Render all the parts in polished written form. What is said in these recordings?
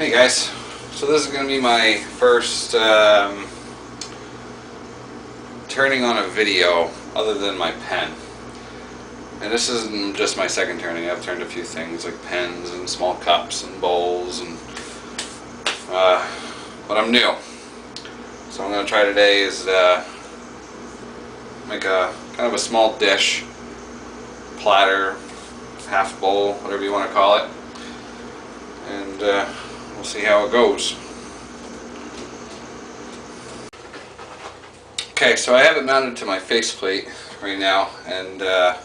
Hey guys, so this is going to be my first turning on a video other than my pen. And this isn't just my second turning. I've turned a few things like pens and small cups and bowls, and but I'm new. So what I'm going to try today is make a kind of a small dish, platter, half bowl, whatever you want to call it, and we'll see how it goes. Okay, so I have it mounted to my faceplate right now, and I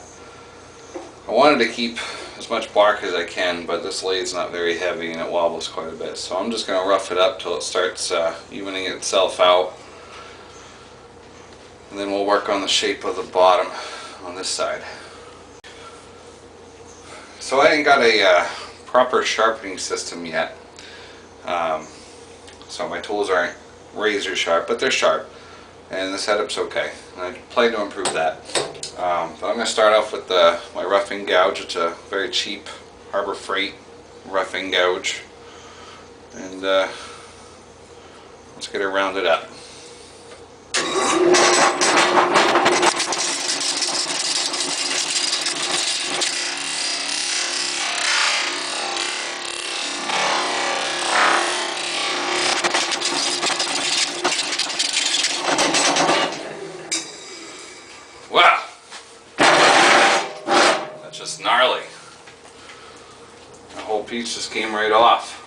wanted to keep as much bark as I can, but this lathe's not very heavy and it wobbles quite a bit, so I'm just going to rough it up till it starts evening itself out, and then we'll work on the shape of the bottom on this side. So I ain't got a proper sharpening system yet, so my tools aren't razor sharp, but they're sharp, and the setup's okay, and I plan to improve that. But I'm going to start off with my roughing gouge. It's a very cheap Harbor Freight roughing gouge, and let's get it rounded up. Wow, that's just gnarly. The whole piece just came right off.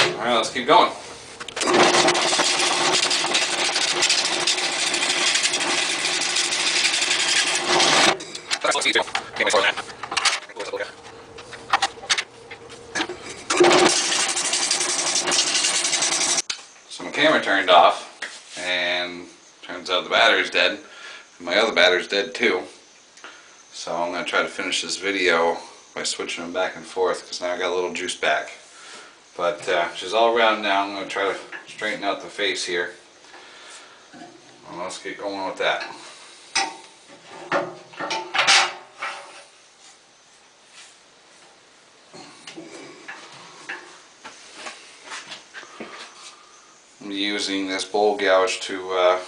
Alright, let's keep going. So my camera turned off, and turns out the battery's dead. My other battery's dead too. So I'm going to try to finish this video by switching them back and forth, because now I got a little juice back. But she's all around now. I'm going to try to straighten out the face here. Well, let's get going with that. I'm using this bowl gouge to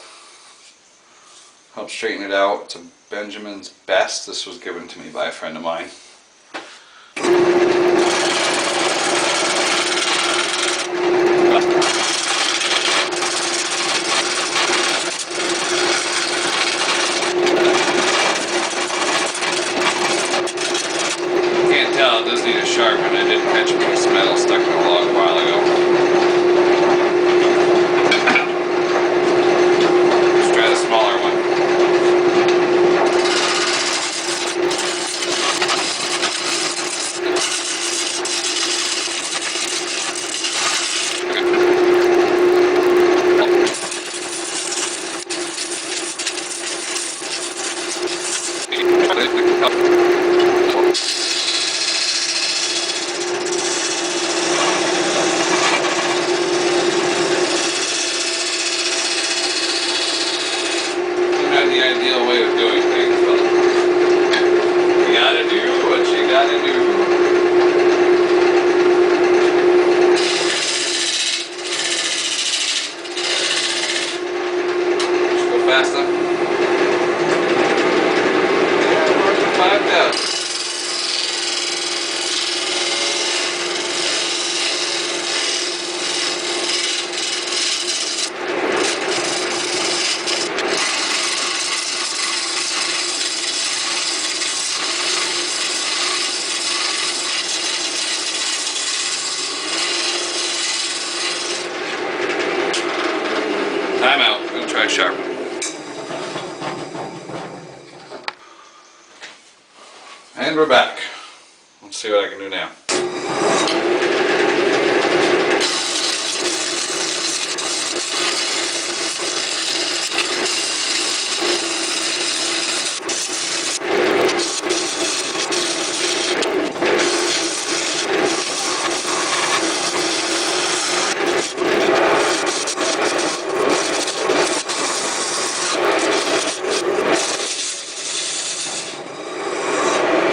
help straighten it out. It's a Benjamin's Best. This was given to me by a friend of mine. Can't tell, it does need a sharpen. I did catch a piece of metal stuck in a log a while ago. Let's try the smaller one. The ideal way of doing things, but you gotta do what you gotta do. Just go fast enough. Yeah, we're at 5,000. Time out. I'm going to try sharp. And we're back. Let's see what I can do now.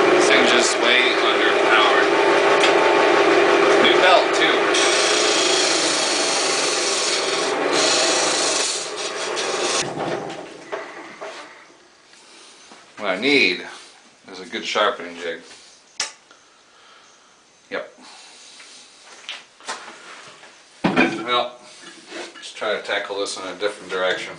This thing's just way underpowered. need is a good sharpening jig. Yep. Well, let's try to tackle this in a different direction.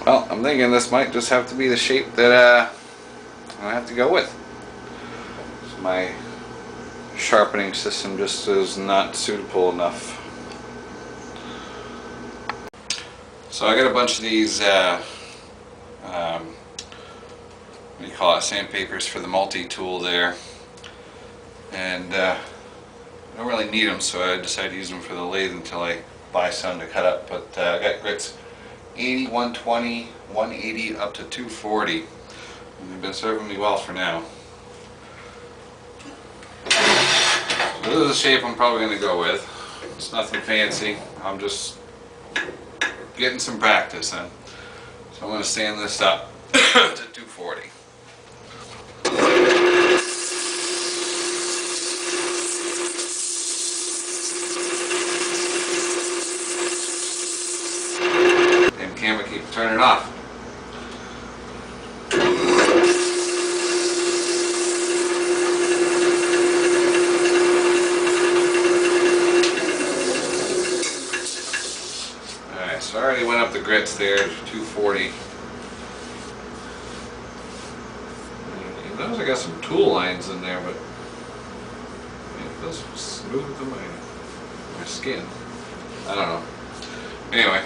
Well, I'm thinking this might just have to be the shape that I have to go with. So my sharpening system just is not suitable enough. So I got a bunch of these, what do you call it, sandpapers for the multi-tool there. And I don't really need them, so I decided to use them for the lathe until I buy some to cut up. But I got grits 80, 120, 180 up to 240. And they've been serving me well for now. So this is the shape I'm probably going to go with. It's nothing fancy. I'm just getting some practice in. So I'm going to stand this up to 240. Camera keeps turning off. Alright, so I already went up the grits there to 240. You notice I got some tool lines in there, but it feels smooth to my skin. I don't know. Anyway.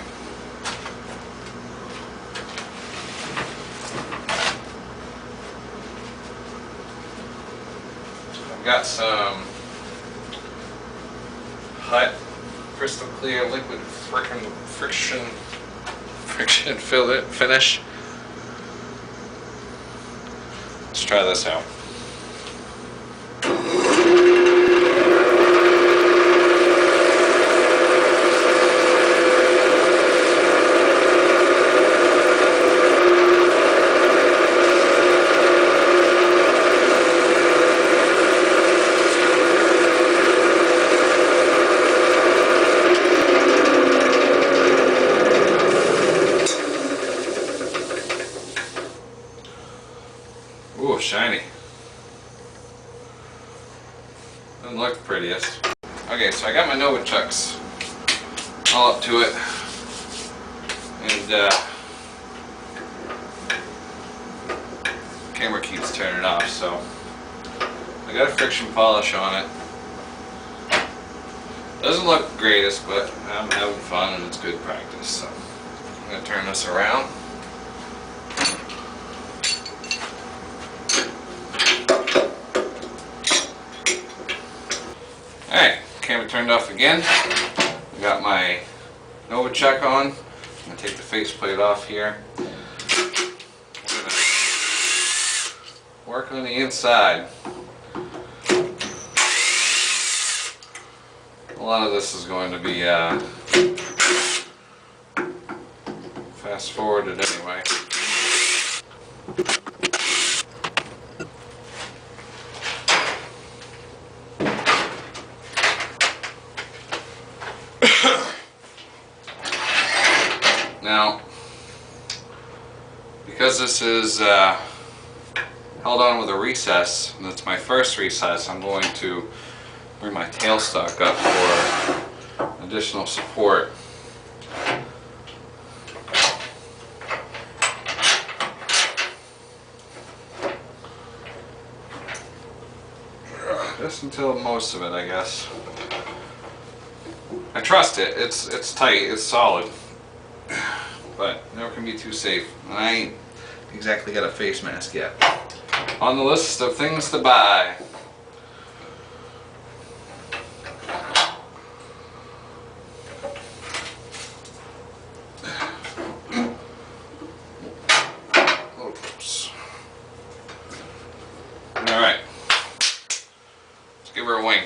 Got some Hut crystal clear liquid friction finish. Let's try this out. Ooh, shiny. Doesn't look the prettiest. Okay, so I got my Nova chucks all up to it, and camera keeps turning off, so I got a friction polish on it. Doesn't look the greatest, but I'm having fun and it's good practice, so I'm going to turn this around. Alright, camera turned off again. I got my Nova chuck on. I'm going to take the faceplate off here. I'm going to work on the inside. A lot of this is going to be fast forwarded anyway. Now, because this is held on with a recess, and it's my first recess, I'm going to bring my tailstock up for additional support. Just until most of it, I guess. I trust it. It's tight. It's solid. but never can be too safe. And I ain't exactly got a face mask yet. On the list of things to buy. Oops. Alright. Let's give her a wing.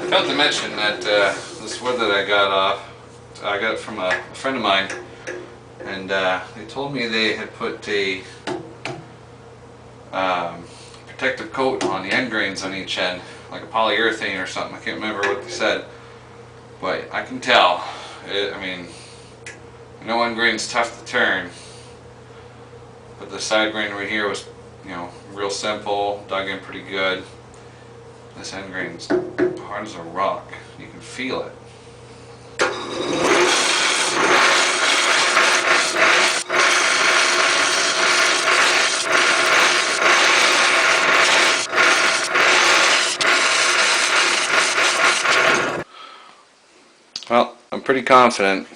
I failed to mention that this wood that I got it from a friend of mine, and they told me they had put a protective coat on the end grains on each end, like a polyurethane or something. I can't remember what they said, but I can tell. I mean, I know end grain's tough to turn, but the side grain right here was, you know, real simple, dug in pretty good. This end grain's hard as a rock. You can feel it. Well, I'm pretty confident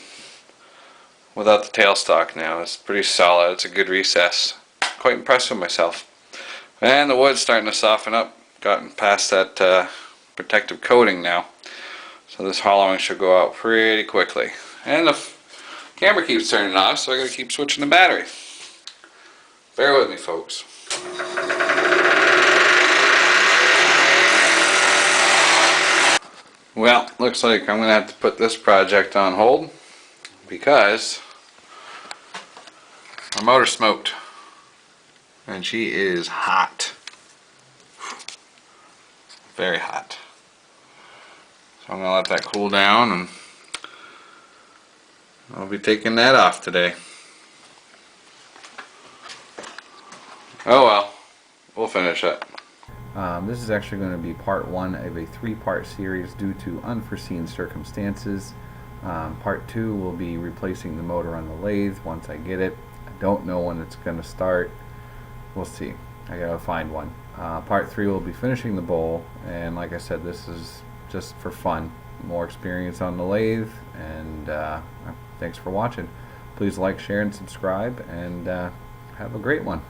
without the tailstock now. It's pretty solid. It's a good recess. Quite impressed with myself. And the wood's starting to soften up. Gotten past that protective coating now. So this hollowing should go out pretty quickly. And the camera keeps turning off, so I gotta keep switching the battery. Bear with me, folks. Well, looks like I'm gonna have to put this project on hold because my motor smoked. And she is hot. Very hot. So I'm going to let that cool down, and I'll be taking that off today. Oh well, we'll finish it. This is actually going to be part one of a 3-part series due to unforeseen circumstances. Part 2 will be replacing the motor on the lathe once I get it. I don't know when it's going to start. We'll see. I gotta find one. Part 3 will be finishing the bowl, and like I said, this is just for fun. More experience on the lathe, and thanks for watching. Please like, share, and subscribe, and have a great one.